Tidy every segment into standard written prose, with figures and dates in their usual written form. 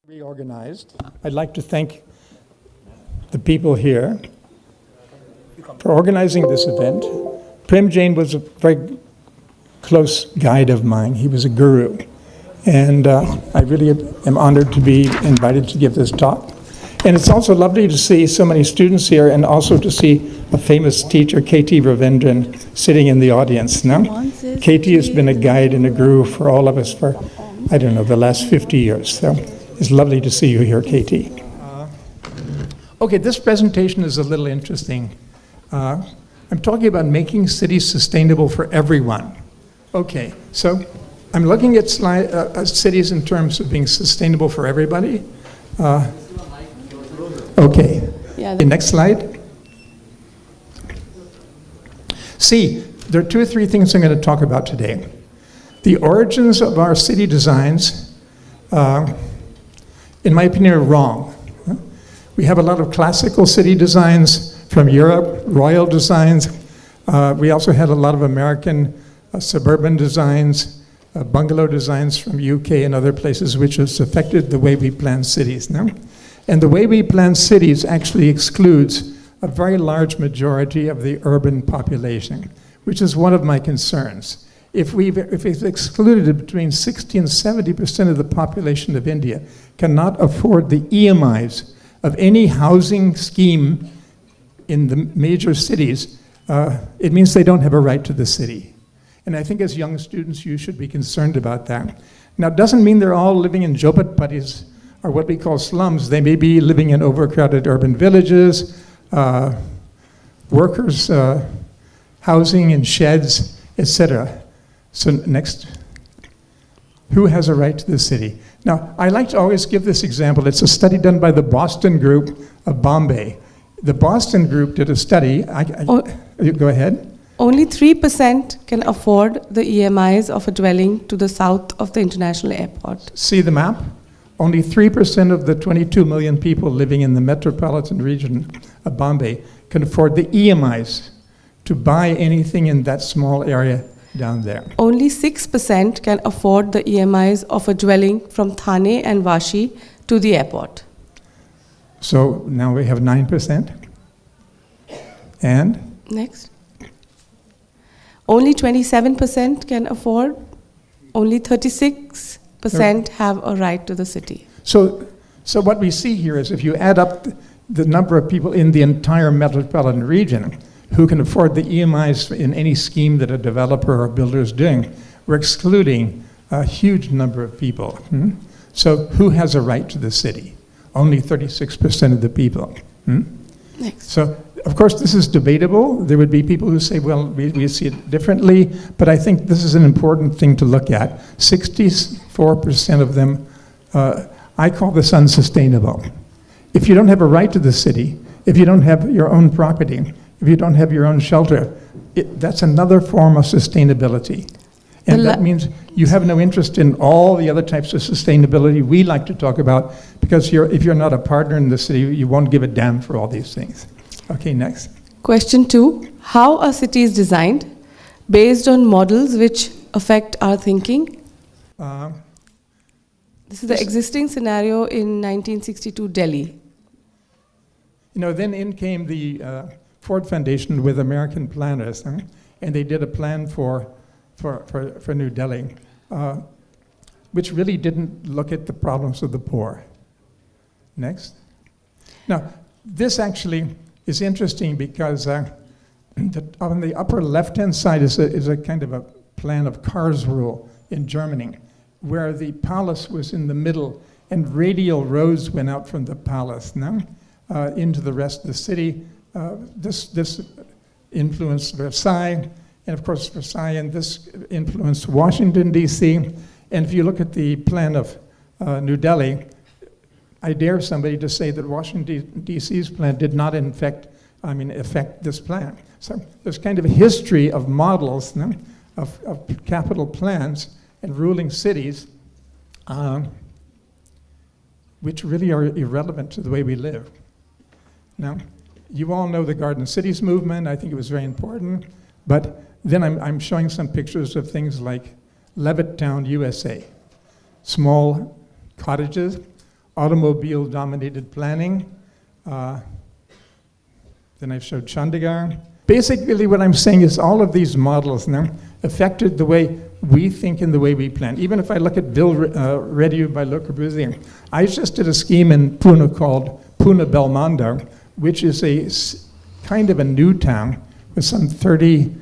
Reorganized. I'd like to thank the people here for organizing this event. Prem Jain was a very close guide of mine. He was a guru. And I really am honored to be invited to give this talk. And it's also lovely to see so many students here and also to see a famous teacher, K.T. Ravindran, sitting in the audience. Now, K.T. has been a guide and a guru for all of us for, I don't know, the last 50 years. So it's lovely to see you here, K.T. Okay, this presentation is a little interesting. I'm talking about making cities sustainable for everyone. Okay, so I'm looking at cities in terms of being sustainable for everybody. Okay, the next slide. See, there are two or three things I'm going to talk about today. The origins of our city designs, in my opinion, are wrong. We have a lot of classical city designs from Europe, royal designs. We also had a lot of American suburban designs, bungalow designs from UK and other places, which has affected the way we plan cities now. And the way we plan cities actually excludes a very large majority of the urban population, which is one of my concerns. If we've excluded between 60 and 70% of the population of India cannot afford the EMIs of any housing scheme in the major cities, it means they don't have a right to the city. And I think as young students, you should be concerned about that. Now, it doesn't mean they're all living in jhopatpattis, or what we call slums. They may be living in overcrowded urban villages, workers' housing in sheds, etc. So next, who has a right to the city? Now, I like to always give this example. It's a study done by the Boston group of Bombay. The Boston group did a study. Go ahead. Only 3% can afford the EMIs of a dwelling to the south of the international airport. See the map? Only 3% of the 22 million people living in the metropolitan region of Bombay can afford the EMIs to buy anything in that small area down there. Only 6% can afford the EMIs of a dwelling from Thane and Vashi to the airport. So now we have 9%. And? Next. Only 27% can afford, only 36% have a right to the city. So what we see here is if you add up the number of people in the entire metropolitan region who can afford the EMIs in any scheme that a developer or builder is doing, we're excluding a huge number of people. So who has a right to the city? Only 36% of the people. Next. So, of course, this is debatable. There would be people who say, well, we see it differently, but I think this is an important thing to look at. 64% of them, I call this unsustainable. If you don't have a right to the city, if you don't have your own property, if you don't have your own shelter, that's another form of sustainability. And that means you have no interest in all the other types of sustainability we like to talk about, because if you're not a partner in the city, you won't give a damn for all these things. Okay, next. Question 2. How are cities designed based on models which affect our thinking? This is the existing scenario in 1962 Delhi. Then in came the Ford Foundation with American planners, and they did a plan for New Delhi, which really didn't look at the problems of the poor. Next. Now, this actually is interesting because on the upper left-hand side is a kind of a plan of Karlsruhe in Germany, where the palace was in the middle and radial roads went out from the palace into the rest of the city. This influenced Versailles. And of course, Versailles, and this influenced Washington, D.C. And if you look at the plan of New Delhi, I dare somebody to say that Washington, D.C.'s plan did not affect this plan. So there's kind of a history of models of capital plans and ruling cities, which really are irrelevant to the way we live. Now, you all know the Garden Cities movement. I think it was very important. But then I'm showing some pictures of things like Levittown, USA. Small cottages, automobile-dominated planning. Then I showed Chandigarh. Basically, what I'm saying is all of these models now affected the way we think and the way we plan. Even if I look at Rediu by Le Corbusier, I just did a scheme in Pune called Pune Belmondo, which is a kind of a new town with some 30,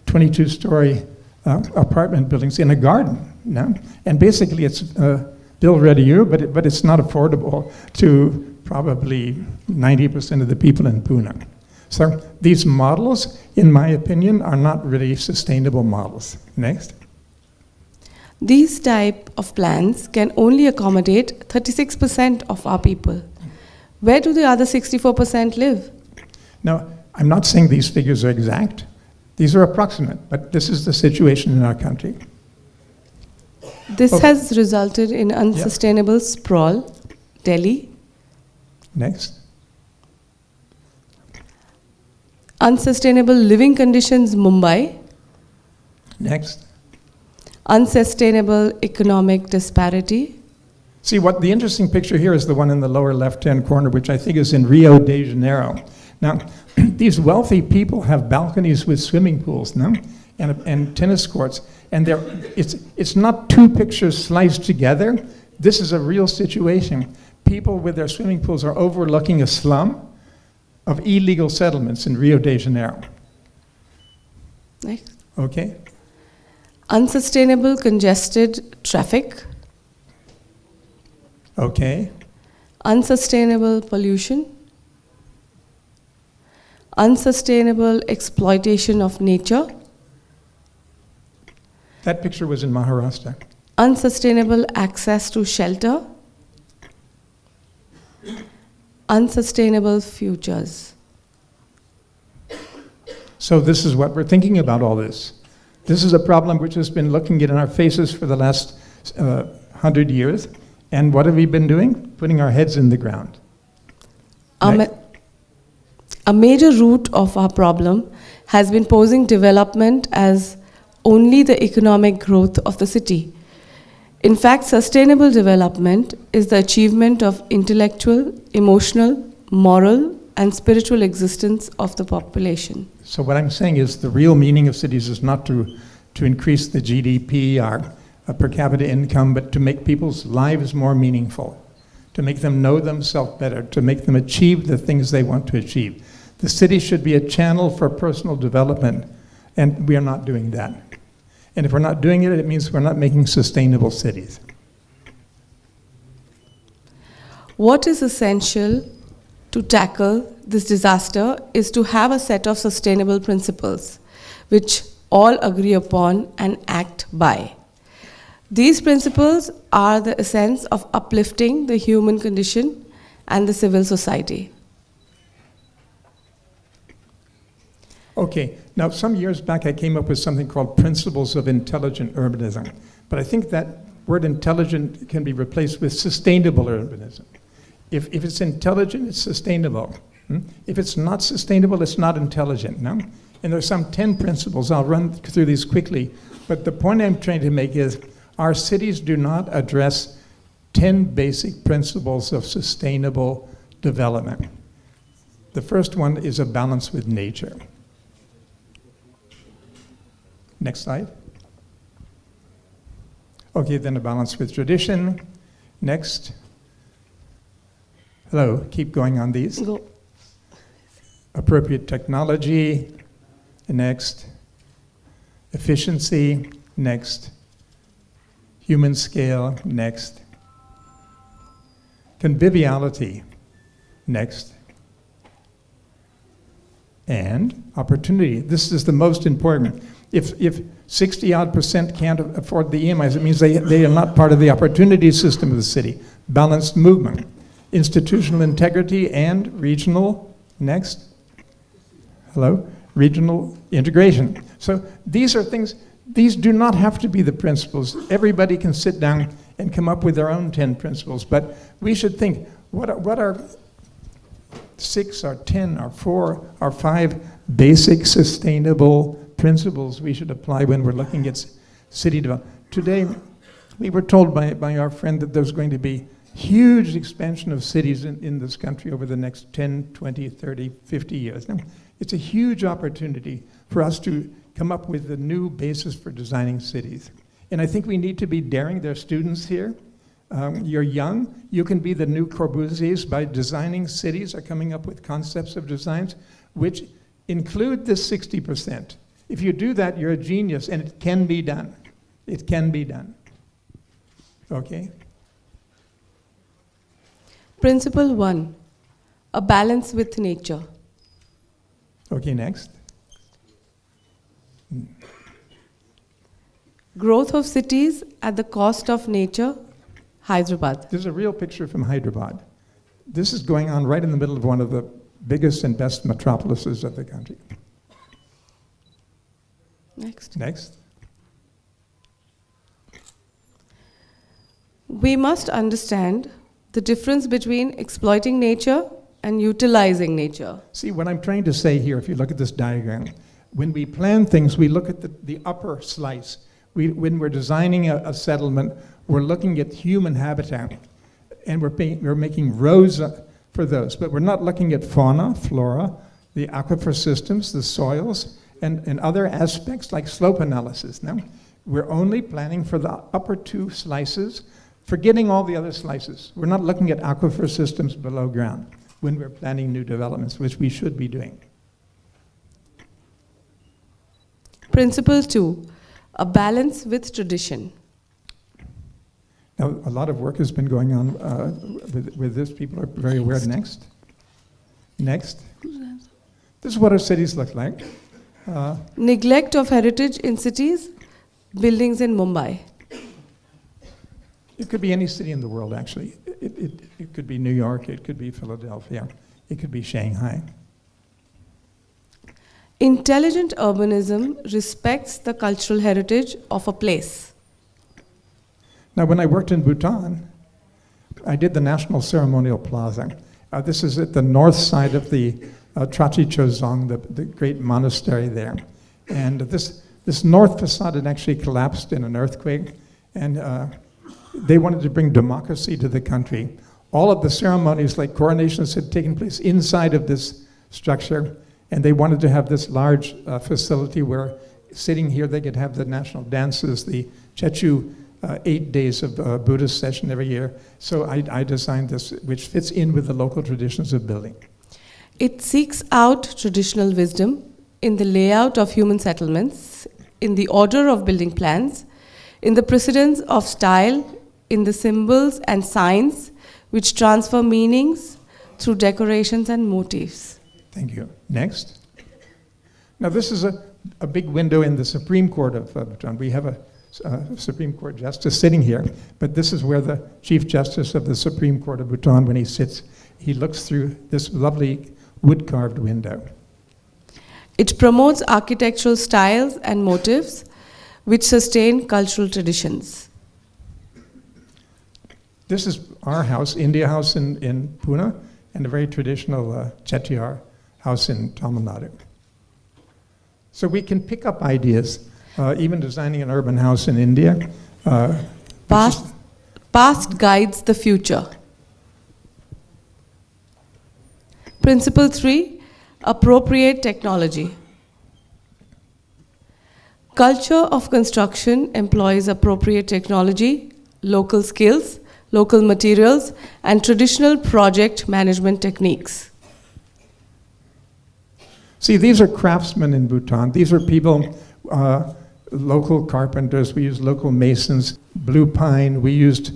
22-story apartment buildings in a garden. No? And basically, it's Bill Rediu, but it's not affordable to probably 90% of the people in Pune. So these models, in my opinion, are not really sustainable models. Next. These type of plans can only accommodate 36% of our people. Where do the other 64% live? Now, I'm not saying these figures are exact. These are approximate, but this is the situation in our country. This has resulted in unsustainable sprawl. Delhi. Next. Unsustainable living conditions. Mumbai. Next. Unsustainable economic disparity. See, what the interesting picture here is the one in the lower left-hand corner, which I think is in Rio de Janeiro. Now, these wealthy people have balconies with swimming pools, no? And tennis courts. And it's not two pictures sliced together. This is a real situation. People with their swimming pools are overlooking a slum of illegal settlements in Rio de Janeiro. Next. Okay? Unsustainable congested traffic. Okay. Unsustainable pollution. Unsustainable exploitation of nature. That picture was in Maharashtra. Unsustainable access to shelter. Unsustainable futures. So this is what we're thinking about all this. This is a problem which has been looking in our faces for the last 100 years. And what have we been doing? Putting our heads in the ground. A major root of our problem has been posing development as only the economic growth of the city. In fact, sustainable development is the achievement of intellectual, emotional, moral, and spiritual existence of the population. So what I'm saying is the real meaning of cities is not to increase the GDP or per capita income, but to make people's lives more meaningful, to make them know themselves better, to make them achieve the things they want to achieve. The city should be a channel for personal development, and we are not doing that. And if we're not doing it, it means we're not making sustainable cities. What is essential to tackle this disaster is to have a set of sustainable principles, which all agree upon and act by. These principles are the essence of uplifting the human condition and the civil society. Okay, now some years back I came up with something called Principles of Intelligent Urbanism. But I think that word intelligent can be replaced with sustainable urbanism. If it's intelligent, it's sustainable. If it's not sustainable, it's not intelligent, no? And there's some 10 principles. I'll run through these quickly. But the point I'm trying to make is our cities do not address 10 basic principles of sustainable development. The first one is a balance with nature. Next slide. Okay, then a balance with tradition. Next. Hello, keep going on these. Go. Appropriate technology. Next. Efficiency. Next. Human scale. Next. Conviviality. Next. And opportunity. This is the most important. If 60-odd% can't afford the EMIs, it means they are not part of the opportunity system of the city. Balanced movement, institutional integrity, and regional, next, hello, regional integration. So these are things, these do not have to be the principles. Everybody can sit down and come up with their own 10 principles, but we should think, what are 6 or 10 or 4 or 5 basic sustainable principles we should apply when we're looking at city development. Today, we were told by our friend that there's going to be huge expansion of cities in this country over the next 10, 20, 30, 50 years. Now, it's a huge opportunity for us to come up with a new basis for designing cities. And I think we need to be daring. There are students here. You're young. You can be the new Corbusiers by designing cities or coming up with concepts of designs which include this 60%. If you do that, you're a genius, and it can be done. It can be done. Okay? Principle 1, a balance with nature. Okay, next. Growth of cities at the cost of nature, Hyderabad. This is a real picture from Hyderabad. This is going on right in the middle of one of the biggest and best metropolises of the country. Next. Next. We must understand the difference between exploiting nature and utilizing nature. See, what I'm trying to say here, if you look at this diagram, when we plan things, we look at the upper slice. When we're designing a settlement, we're looking at human habitat, and we're making roads for those, but we're not looking at fauna, flora, the aquifer systems, the soils, and other aspects like slope analysis. Now, we're only planning for the upper two slices, forgetting all the other slices. We're not looking at aquifer systems below ground when we're planning new developments, which we should be doing. Principle 2, a balance with tradition. Now, a lot of work has been going on with this. People are very aware. Next. Next. This is what our cities look like. Neglect of heritage in cities, buildings in Mumbai. It could be any city in the world, actually. It could be New York, it could be Philadelphia, it could be Shanghai. Intelligent urbanism respects the cultural heritage of a place. Now, when I worked in Bhutan, I did the National Ceremonial Plaza. This is at the north side of the Trachi Chozong, the great monastery there. And this north facade had actually collapsed in an earthquake, and they wanted to bring democracy to the country. All of the ceremonies, like coronations, had taken place inside of this structure, and they wanted to have this large facility where, sitting here, they could have the national dances, the Chechu 8 days of Buddhist session every year. So I designed this, which fits in with the local traditions of building. It seeks out traditional wisdom in the layout of human settlements, in the order of building plans, in the precedence of style, in the symbols and signs which transfer meanings through decorations and motifs. Thank you. Next. Now, this is a big window in the Supreme Court of Bhutan. We have a Supreme Court justice sitting here, but this is where the Chief Justice of the Supreme Court of Bhutan, when he sits, he looks through this lovely wood-carved window. It promotes architectural styles and motifs which sustain cultural traditions. This is our house, India House in Pune, and a very traditional Chettiar house in Tamil Nadu. So we can pick up ideas, even designing an urban house in India. Past guides the future. Principle 3, appropriate technology. Culture of construction employs appropriate technology, local skills, local materials, and traditional project management techniques. See, these are craftsmen in Bhutan. These are people, local carpenters. We used local masons, blue pine. We used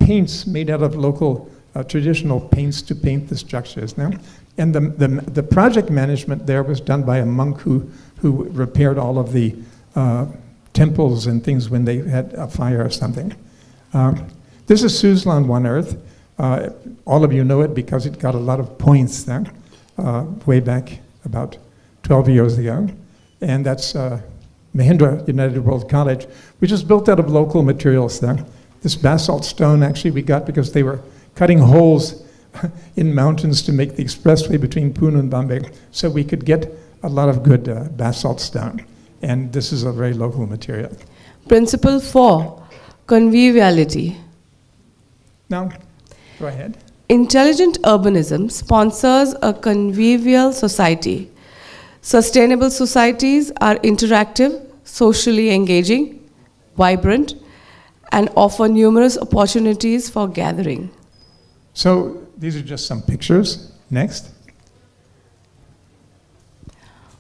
paints made out of local traditional paints to paint the structures. Now, and the project management there was done by a monk who repaired all of the temples and things when they had a fire or something. This is Suzlon One Earth. All of you know it because it got a lot of points there way back about 12 years ago. And that's Mahindra United World College, which is built out of local materials there. This basalt stone actually we got because they were cutting holes in mountains to make the expressway between Pune and Bombay, so we could get a lot of good basalt stone. And this is a very local material. Principle 4, conviviality. Now, Go ahead. Intelligent urbanism sponsors a convivial society. Sustainable societies are interactive, socially engaging, vibrant, and offer numerous opportunities for gathering. So these are just some pictures. Next.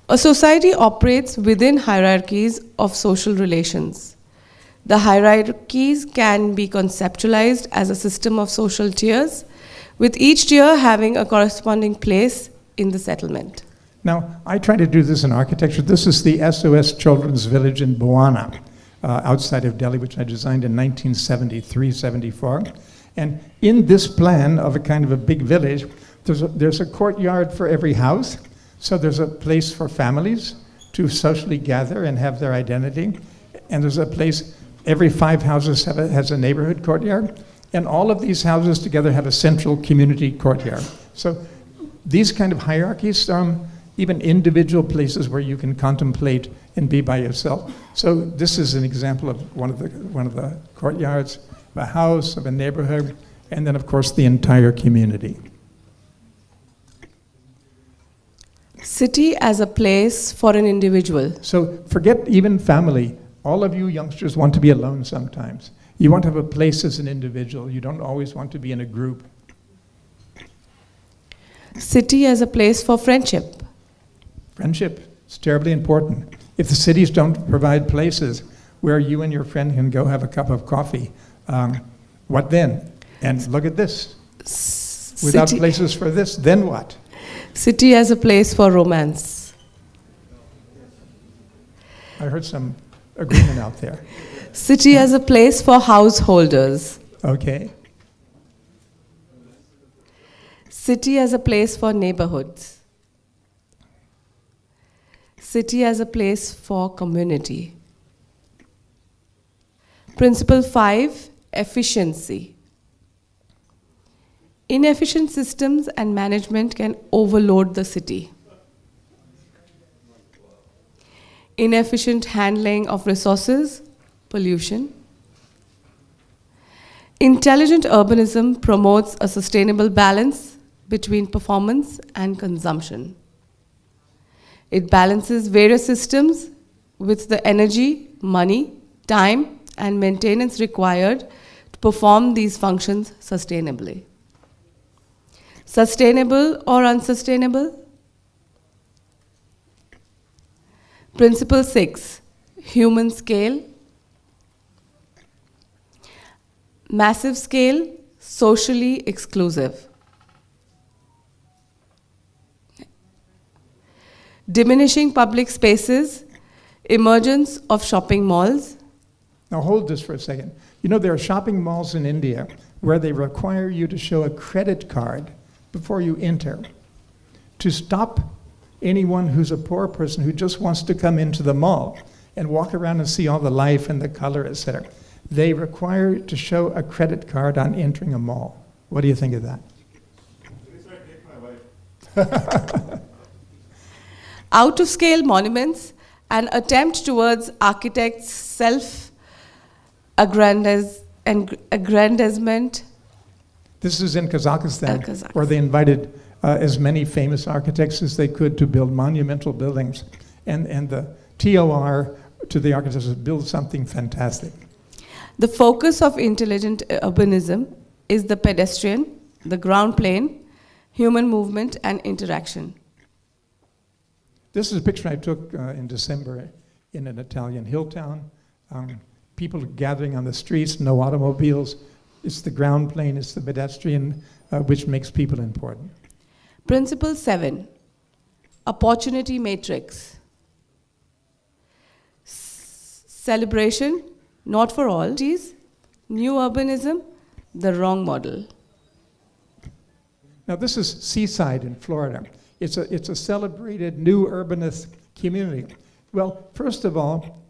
A society operates within hierarchies of social relations. The hierarchies can be conceptualized as a system of social tiers, with each tier having a corresponding place in the settlement. Now, I try to do this in architecture. This is the SOS Children's Village in Buana, outside of Delhi, which I designed in 1973-74. And in this plan of a kind of a big village, there's a courtyard for every house. So there's a place for families to socially gather and have their identity. And there's a place, every 5 houses has a neighborhood courtyard. And all of these houses together have a central community courtyard. So these kind of hierarchies are even individual places where you can contemplate and be by yourself. So this is an example of one of the courtyards, of a house, of a neighborhood, and then of course the entire community. City as a place for an individual. So forget even family. All of you youngsters want to be alone sometimes. You want to have a place as an individual. You don't always want to be in a group. City as a place for friendship. Friendship is terribly important. If the cities don't provide places where you and your friend can go have a cup of coffee, what then? And look at this. Without places for this, then what? City as a place for romance. I heard some agreement out there. City as a place for householders. Okay. City as a place for neighborhoods. City as a place for community. Principle 5, efficiency. Inefficient systems and management can overload the city. Inefficient handling of resources, pollution. Intelligent urbanism promotes a sustainable balance between performance and consumption. It balances various systems with the energy, money, time, and maintenance required to perform these functions sustainably. Sustainable or unsustainable? Principle 6, human scale. Massive scale, socially exclusive. Diminishing public spaces, emergence of shopping malls. Now hold this for a second. You know, there are shopping malls in India where they require you to show a credit card before you enter to stop anyone who's a poor person who just wants to come into the mall and walk around and see all the life and the color, etc. They require to show a credit card on entering a mall. What do you think of that? Out-of-scale monuments, an attempt towards architects' self-aggrandizement. This is in Kazakhstan, where they invited as many famous architects as they could to build monumental buildings. And the TOR to the architects was build something fantastic. The focus of intelligent urbanism is the pedestrian, the ground plane, human movement, and interaction. This is a picture I took in December in an Italian hill town. People gathering on the streets, no automobiles. It's the ground plane, it's the pedestrian, which makes people important. Principle 7, opportunity matrix. Celebration, not for all. New urbanism, the wrong model. Now this is Seaside in Florida. It's a celebrated new urbanist community. Well, first of all,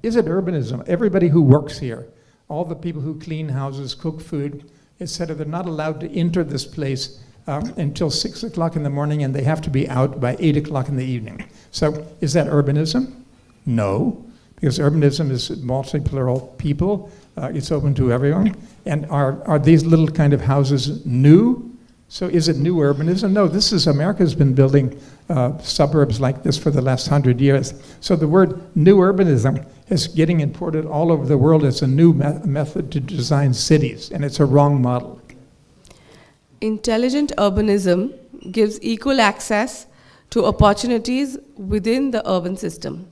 is it urbanism? Everybody who works here, all the people who clean houses, cook food, etc., they're not allowed to enter this place until 6 o'clock in the morning, and they have to be out by 8 o'clock in the evening. So is that urbanism? No, because urbanism is multi-plural people It's open to everyone. And are these little kind of houses new? So is it new urbanism? No, America's been building suburbs like this for the last 100 years. So the word new urbanism is getting imported all over the world as a new method to design cities, and it's a wrong model. Intelligent urbanism gives equal access to opportunities within the urban system.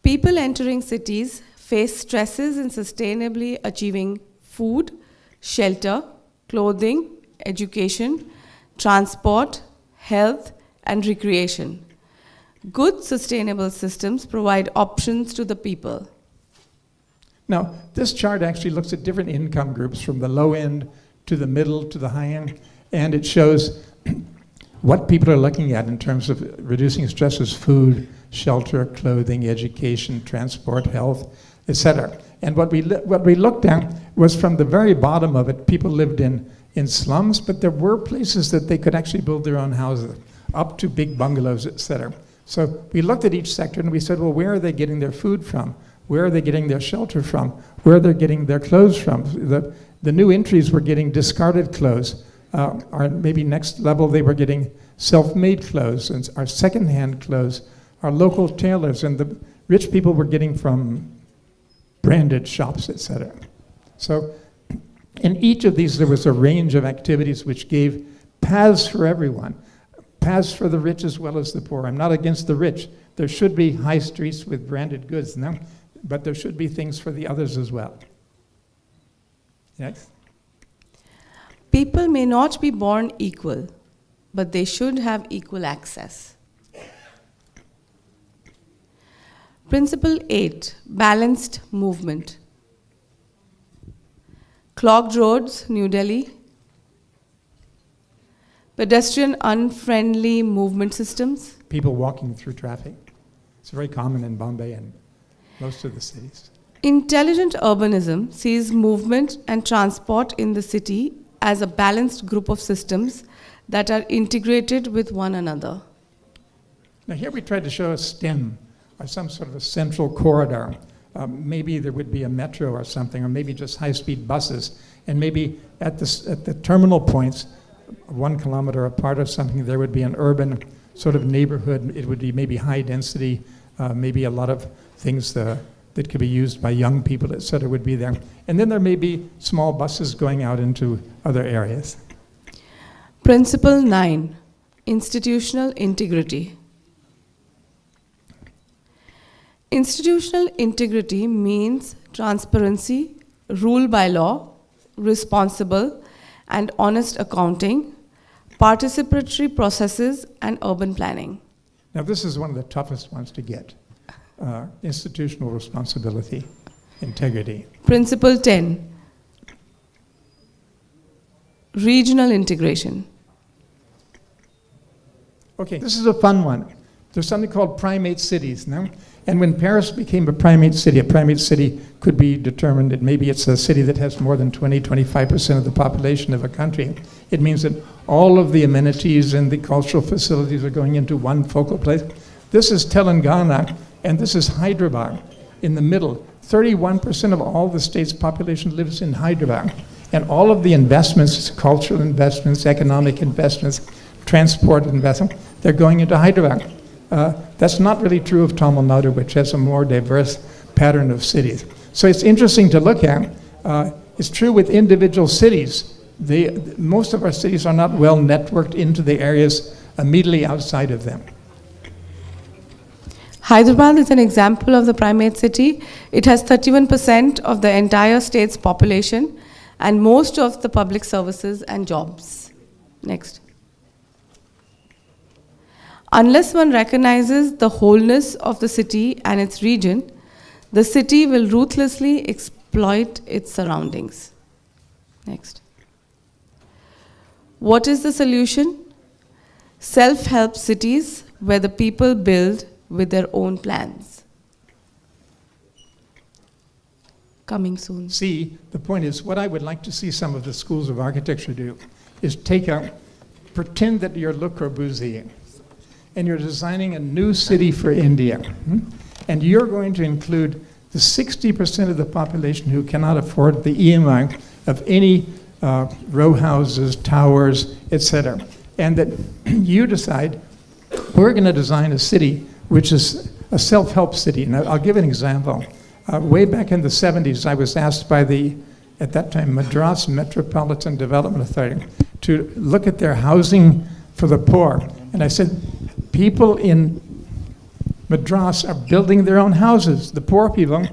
People entering cities face stresses in sustainably achieving food, shelter, clothing, education, transport, health, and recreation. Good sustainable systems provide options to the people. Now, this chart actually looks at different income groups from the low end to the middle to the high end, and it shows what people are looking at in terms of reducing stress as food, shelter, clothing, education, transport, health, etc. And what we looked at was from the very bottom of it, people lived in slums, but there were places that they could actually build their own houses, up to big bungalows, etc. So we looked at each sector and we said, well, where are they getting their food from? Where are they getting their shelter from? Where are they getting their clothes from? The new entries were getting discarded clothes. Our maybe next level, they were getting self-made clothes, and our second-hand clothes, our local tailors, and the rich people were getting from branded shops, etc. So in each of these, there was a range of activities which gave paths for everyone, paths for the rich as well as the poor. I'm not against the rich. There should be high streets with branded goods, no? But there should be things for the others as well. Next. People may not be born equal, but they should have equal access. Principle 8, balanced movement. Clogged roads, New Delhi. Pedestrian unfriendly movement systems. People walking through traffic. It's very common in Bombay and most of the cities. Intelligent urbanism sees movement and transport in the city as a balanced group of systems that are integrated with one another. Now here we tried to show a stem, or some sort of a central corridor. Maybe there would be a metro or something, or maybe just high-speed buses. And maybe at the terminal points, 1 kilometer apart or something, there would be an urban sort of neighborhood. It would be maybe high density, maybe a lot of things that could be used by young people, et cetera, would be there. And then there may be small buses going out into other areas. Principle 9, institutional integrity. Institutional integrity means transparency, rule by law, responsible and honest accounting, participatory processes, and urban planning. Now this is one of the toughest ones to get. Institutional responsibility, integrity. Principle 10, regional integration. Okay, this is a fun one. There's something called primate cities now. And when Paris became a primate city could be determined that maybe it's a city that has more than 25% of the population of a country. It means that all of the amenities and the cultural facilities are going into one focal place. This is Telangana, and this is Hyderabad in the middle. 31% of all the state's population lives in Hyderabad. And all of the investments, cultural investments, economic investments, transport investment, they're going into Hyderabad. That's not really true of Tamil Nadu, which has a more diverse pattern of cities. So it's interesting to look at. It's true with individual cities. Most of our cities are not well networked into the areas immediately outside of them. Hyderabad is an example of the primate city. It has 31% of the entire state's population and most of the public services and jobs. Next. Unless one recognizes the wholeness of the city and its region, the city will ruthlessly exploit its surroundings. Next. What is the solution? Self-help cities where the people build with their own plans. Coming soon. See, the point is, what I would like to see some of the schools of architecture do is pretend that you're Le Corbusier, and you're designing a new city for India. And you're going to include the 60% of the population who cannot afford the EMI of any row houses, towers, etc. And that you decide, we're going to design a city which is a self-help city. And I'll give an example. Way back in the 70s, I was asked by the, at that time, Madras Metropolitan Development Authority to look at their housing for the poor. And I said, people in Madras are building their own houses. The poor people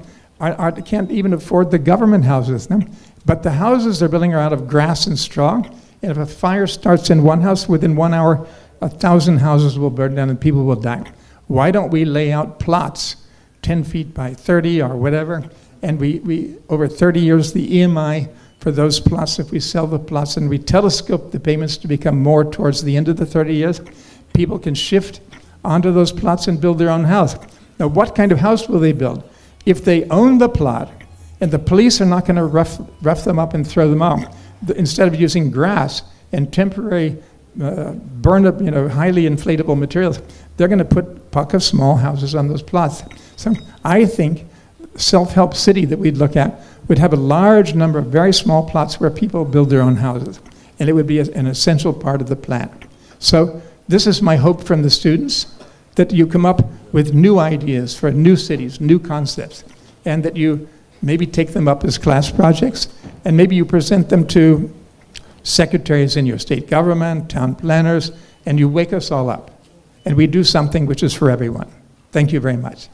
can't even afford the government houses. No? But the houses they're building are out of grass and straw. And if a fire starts in one house, within 1 hour, 1,000 houses will burn down and people will die. Why don't we lay out plots, 10 feet by 30 or whatever, and we over 30 years, the EMI for those plots, if we sell the plots and we telescope the payments to become more towards the end of the 30 years, people can shift onto those plots and build their own house. Now, what kind of house will they build? If they own the plot, and the police are not going to rough them up and throw them out, instead of using grass and temporary burn up, highly inflatable materials, they're going to put puck of small houses on those plots. So I think self-help city that we'd look at would have a large number of very small plots where people build their own houses, and it would be an essential part of the plan. So this is my hope from the students, that you come up with new ideas for new cities, new concepts, and that you maybe take them up as class projects, and maybe you present them to secretaries in your state government, town planners, and you wake us all up. And we do something which is for everyone. Thank you very much.